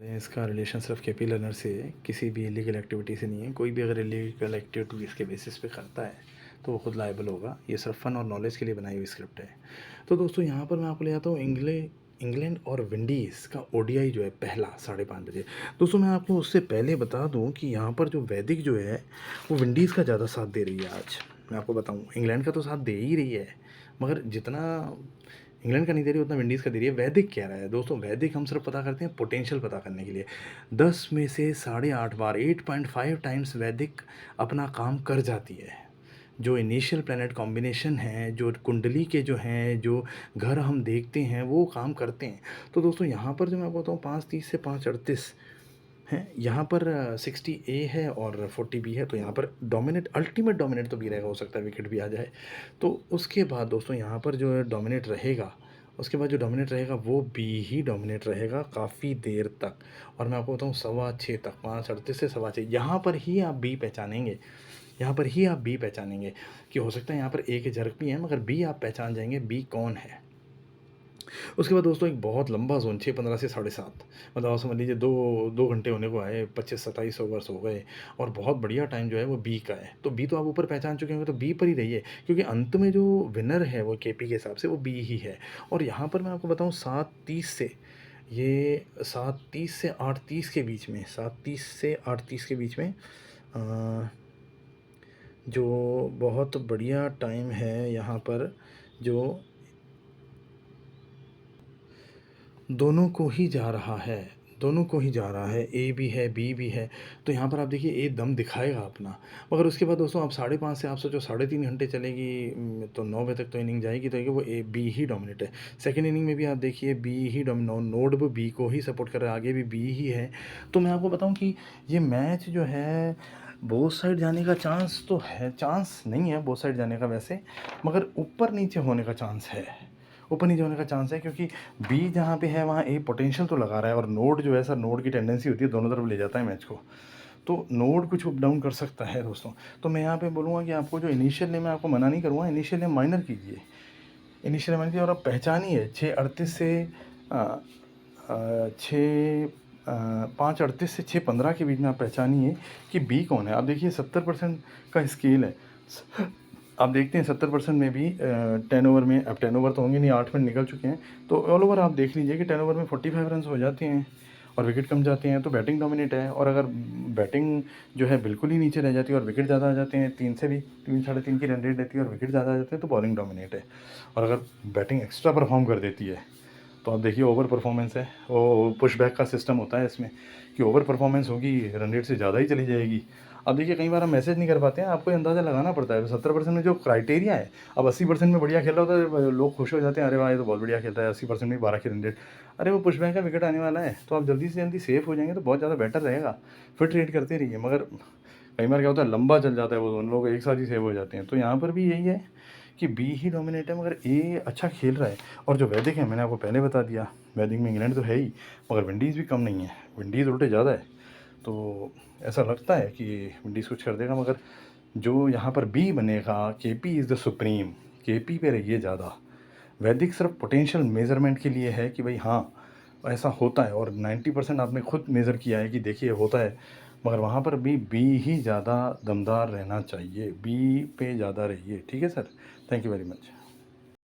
इसका रिलेशन सिर्फ KP learner से किसी भी इलीगल एक्टिविटी से नहीं है। कोई भी अगर इलीगल एक्टिविटी इसके बेसिस पे करता है तो वो खुद लायबल होगा। ये सिर्फ फन और नॉलेज के लिए बनाई हुई स्क्रिप्ट है। तो दोस्तों यहाँ पर मैं आपको ले आता हूँ इंग्लैंड और विंडीज़ का ओडीआई जो है पहला 5:30 बजे। दोस्तों मैं आपको उससे पहले बता दूं कि यहाँ पर जो वैदिक जो है वो विंडीज़ का ज़्यादा साथ दे रही है। आज मैं आपको बताऊं, इंग्लैंड का तो साथ दे ही रही है, मगर जितना इंग्लैंड का नहीं दे रही उतना विंडीज़ का दे रही है। वैदिक कह रहा है दोस्तों, वैदिक हम सिर्फ पता करते हैं पोटेंशियल पता करने के लिए। 10 में से 8.5 बार 8.5 टाइम्स वैदिक अपना काम कर जाती है। जो इनिशियल प्लैनेट कॉम्बिनेशन है, जो कुंडली के जो हैं, जो घर हम देखते हैं वो काम करते हैं। तो दोस्तों यहाँ पर जो मैं बताऊँ 5:30 से 5:38 हैं, यहाँ पर 60 ए है और 40 बी है। तो यहाँ पर डोमिनेट, अल्टीमेट डोमिनेट तो बी रहेगा, हो सकता है विकेट भी आ जाए। तो उसके बाद दोस्तों यहाँ पर जो है डोमिनेट रहेगा, उसके बाद जो डोमिनेट रहेगा वो बी ही डोमिनेट रहेगा काफ़ी देर तक। और मैं आपको बताऊँ 6:15 तक, 5:38 से 6:15 यहाँ पर ही आप बी पहचानेंगे। यहाँ पर ही आप बी पहचानेंगे कि हो सकता है यहाँ पर ए के झरक भी हैं, मगर बी आप पहचान जाएंगे बी कौन है। उसके बाद दोस्तों एक बहुत लंबा जोन 6:15 से 7:30, मतलब आप समझ लीजिए 2 घंटे होने को आए, 25-27 ओवर्स हो गए और बहुत बढ़िया टाइम जो है वो बी का है। तो बी तो आप ऊपर पहचान चुके होंगे, तो बी पर ही रहिए, क्योंकि अंत में जो विनर है वो केपी के हिसाब से वो बी ही है। और यहाँ पर मैं आपको बताऊँ 7:30 से, ये 7:30 से 8:30 के बीच में, 7:30 से 8:30 के बीच में जो बहुत बढ़िया टाइम है यहाँ पर, जो दोनों को ही जा रहा है, दोनों को ही जा रहा है, ए भी है बी भी है। तो यहाँ पर आप देखिए ए दम दिखाएगा अपना। मगर उसके बाद दोस्तों आप 5:30 से आप सोचो 3.5 घंटे चलेगी, तो 9 बजे तक तो इनिंग जाएगी, तो वो ए बी ही डोमिनेट है। सेकेंड इनिंग में भी आप देखिए बी ही नोड भी बी को ही सपोर्ट कर रहा है, आगे भी बी ही है। तो मैं आपको बताऊँ कि ये मैच जो है बोथ साइड जाने का चांस तो है, चांस नहीं है बोथ साइड जाने का वैसे, मगर ऊपर नीचे होने का चांस है, ऊपर नीचे होने का चांस है। क्योंकि बी जहाँ पे है वहाँ ए पोटेंशियल तो लगा रहा है, और नोड जो है सर, नोड की टेंडेंसी होती है दोनों तरफ ले जाता है मैच को, तो नोड कुछ अप डाउन कर सकता है दोस्तों। तो मैं यहाँ पे बोलूँगा कि आपको जो इनिशियल ने, मैं आपको मना नहीं करूँगा, इनिशियल ने माइनर कीजिए, इनिशियल माइनर कीजिए, और आप पहचानिए 6:38 से 5:38 से 6:15 के बीच में आप पहचानिए कि बी कौन है। आप देखिए 70% का स्केल है, आप देखते हैं 70% में भी 10 ओवर में, अब 10 ओवर तो होंगे नहीं, 8 मिनट निकल चुके हैं, तो ऑल ओवर आप देख लीजिए कि 10 ओवर में 45 रन हो जाते हैं और विकेट कम जाते हैं, तो बैटिंग डोमिनेट है। और अगर बैटिंग जो है बिल्कुल ही नीचे रह जाती है और विकेट ज़्यादा आ जाते हैं, 3 से भी 3-3.5 की रन रेट रहती है और विकेट ज़्यादा आ जाते हैं, तो बॉलिंग डोमिनेट है। और अगर बैटिंग एक्स्ट्रा परफॉर्म कर देती है तो आप देखिए ओवर परफॉर्मेंस है, वो पुश बैक का सिस्टम होता है इसमें, कि ओवर परफॉर्मेंस होगी रन रेट से ज़्यादा ही चली जाएगी। अब देखिए कई बार हम मैसेज नहीं कर पाते हैं, आपको अंदाज़ा लगाना पड़ता है। 70% में जो क्राइटेरिया है, अब 80% में बढ़िया खेल रहा होता है, लोग खुश हो जाते हैं, अरे वाह ये तो बहुत बढ़िया खेलता है, 80% में 12 की रन रेट, अरे वो पुश बैक का विकेट आने वाला है, तो आप जल्दी से जल्दी सेफ हो जाएंगे तो बहुत ज़्यादा बेटर रहेगा। फिर ट्रेड करते रहिए, मगर कई बार क्या होता है लंबा चल जाता है, वो दोनों लोग एक साथ ही सेव हो जाते हैं। तो यहाँ पर भी यही है कि बी ही डोमिनेट है, मगर ए अच्छा खेल रहा है। और जो वैदिक है मैंने आपको पहले बता दिया, वैदिक में इंग्लैंड तो है ही, मगर विंडीज़ भी कम नहीं है, विंडीज़ उल्टे ज़्यादा है। तो ऐसा लगता है कि विंडीज़ कुछ कर देगा, मगर जो यहाँ पर बी बनेगा, के पी इज़ द सुप्रीम, के पी पे रहिए ज़्यादा। वैदिक सिर्फ पोटेंशियल मेज़रमेंट के लिए है कि भाई हाँ ऐसा होता है, और 90% आपने खुद मेज़र किया है कि देखिए होता है, मगर वहाँ पर भी बी ही ज़्यादा दमदार रहना चाहिए, बी पे ज़्यादा रहिए। ठीक है sir, thank you very much.